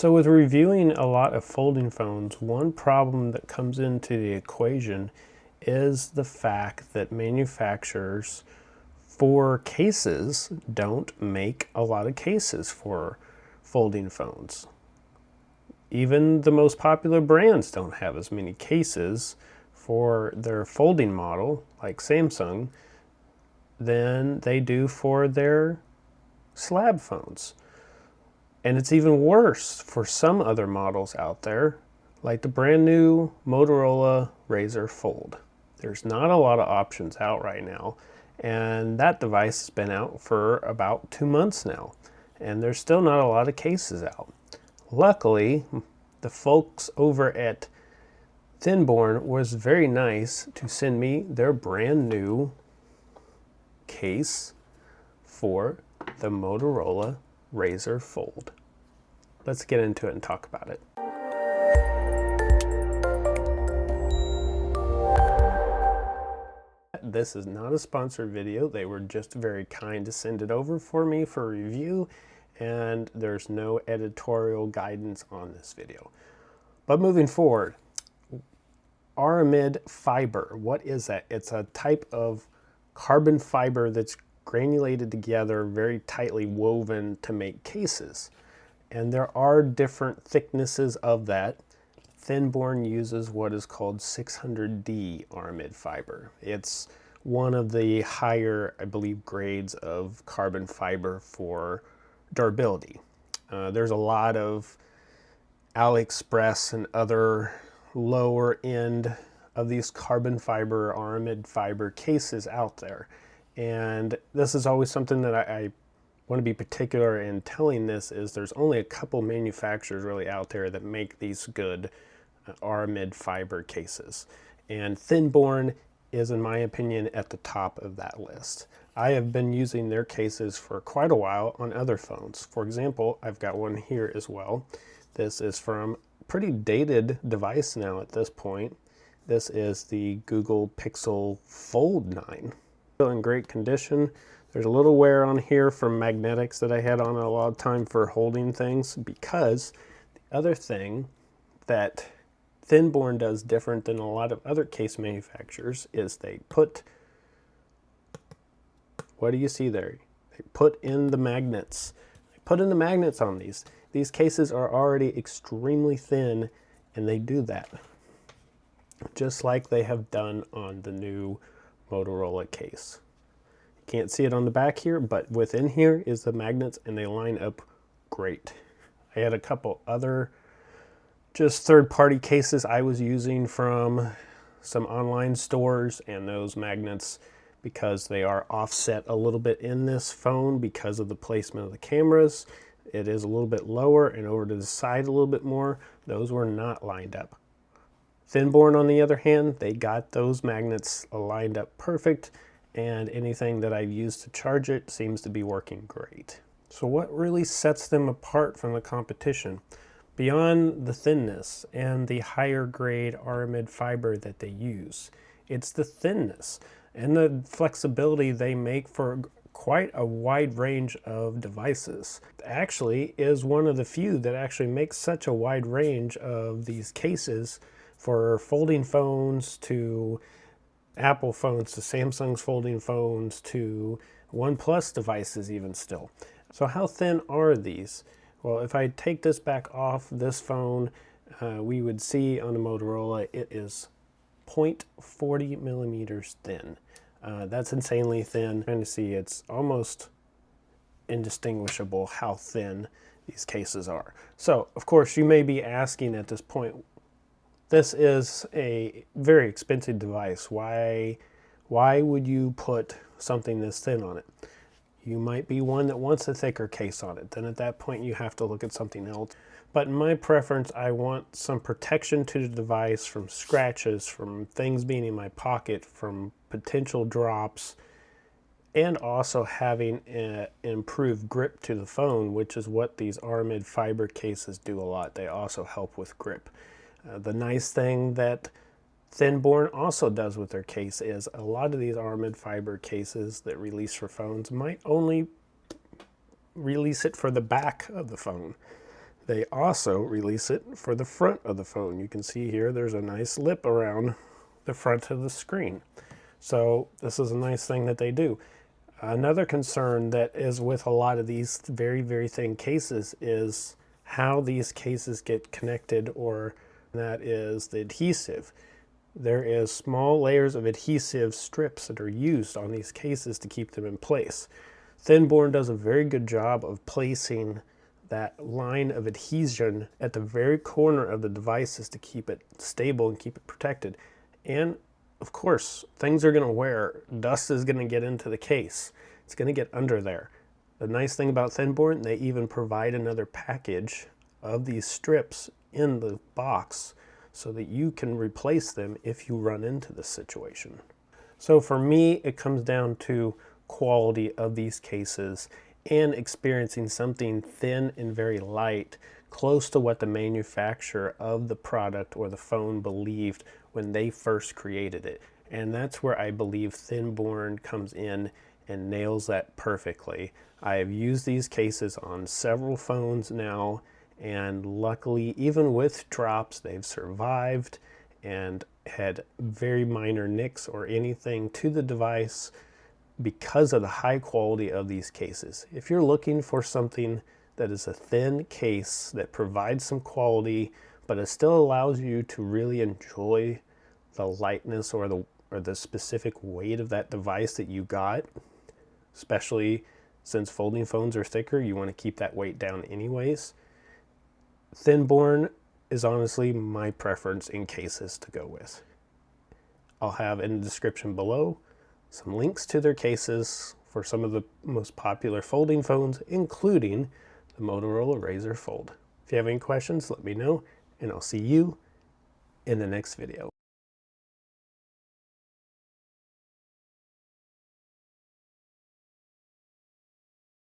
So with reviewing a lot of folding phones, one problem that comes into the equation is the fact that manufacturers for cases don't make a lot of cases for folding phones. Even the most popular brands don't have as many cases for their folding model, like Samsung, than they do for their slab phones. And it's even worse for some other models out there, like the brand new Motorola Razr Fold. There's not a lot of options out right now, and that device has been out for about 2 months now, and there's still not a lot of cases out. Luckily, the folks over at Thinborne was very nice to send me their brand new case for the Motorola Razr Fold. Let's get into it and talk about it. This is not a sponsored video. They were just very kind to send it over for me for review, and there's no editorial guidance on this video. But moving forward, Aramid fiber, what is that? It's a type of carbon fiber that's granulated together, very tightly woven to make cases. And there are different thicknesses of that. Thinborne uses what is called 600D Aramid fiber. It's one of the higher, I believe, grades of carbon fiber for durability. There's a lot of AliExpress and other lower end of these carbon fiber, Aramid fiber cases out there. And this is always something that I want to be particular in telling this is there's only a couple manufacturers really out there that make these good Aramid fiber cases. And Thinborne is, in my opinion, at the top of that list. I have been using their cases for quite a while on other phones. For example, I've got one here as well. This is from a pretty dated device now at this point. This is the Google Pixel Fold 9. Still in great condition. There's a little wear on here from magnetics that I had on a lot of time for holding things, because the other thing that Thinborne does different than a lot of other case manufacturers is they put, what do you see there? They put in the magnets. They put in the magnets on these. These cases are already extremely thin, and they do that, just like they have done on the new Motorola case. You can't see it on the back here, but within here is the magnets, and they line up great. I had a couple other just third-party cases I was using from some online stores, and those magnets, because they are offset a little bit in this phone because of the placement of the cameras, it is a little bit lower and over to the side a little bit more. Those were not lined up. Thinborne, on the other hand, they got those magnets lined up perfect, and anything that I've used to charge it seems to be working great. So what really sets them apart from the competition? Beyond the thinness and the higher grade Aramid fiber that they use, it's the thinness and the flexibility they make for quite a wide range of devices. Actually is one of the few that actually makes such a wide range of these cases for folding phones to Apple phones to Samsung's folding phones to OnePlus devices even still. So how thin are these? Well, if I take this back off this phone, we would see on the Motorola it is 0.40 millimeters thin. That's insanely thin. Trying to see, it's almost indistinguishable how thin these cases are. So, of course, you may be asking at this point, this is a very expensive device. Why would you put something this thin on it? You might be one that wants a thicker case on it. Then at that point you have to look at something else. But in my preference, I want some protection to the device from scratches, from things being in my pocket, from potential drops, and also having an improved grip to the phone, which is what these Aramid fiber cases do a lot. They also help with grip. The nice thing that Thinborne also does with their case is a lot of these Aramid fiber cases that release for phones might only release it for the back of the phone. They also release it for the front of the phone. You can see here there's a nice lip around the front of the screen. So this is a nice thing that they do. Another concern that is with a lot of these very, very thin cases is how these cases get connected, or that is the adhesive. There is small layers of adhesive strips that are used on these cases to keep them in place. Thinborne does a very good job of placing that line of adhesion at the very corner of the devices to keep it stable and keep it protected. And of course, things are going to wear. Dust is going to get into the case. It's going to get under there. The nice thing about Thinborne, they even provide another package of these strips in the box so that you can replace them if you run into this situation. So for me, it comes down to quality of these cases and experiencing something thin and very light, close to what the manufacturer of the product or the phone believed when they first created it. And that's where I believe Thinborne comes in and nails that perfectly. I have used these cases on several phones now, and luckily, even with drops, they've survived and had very minor nicks or anything to the device because of the high quality of these cases. If you're looking for something that is a thin case that provides some quality, but it still allows you to really enjoy the lightness or the specific weight of that device that you got, especially since folding phones are thicker, you want to keep that weight down anyways. Thinborne is honestly my preference in cases to go with. I'll have in the description below some links to their cases for some of the most popular folding phones, including the Motorola Razr Fold. If you have any questions, let me know, and I'll see you in the next video.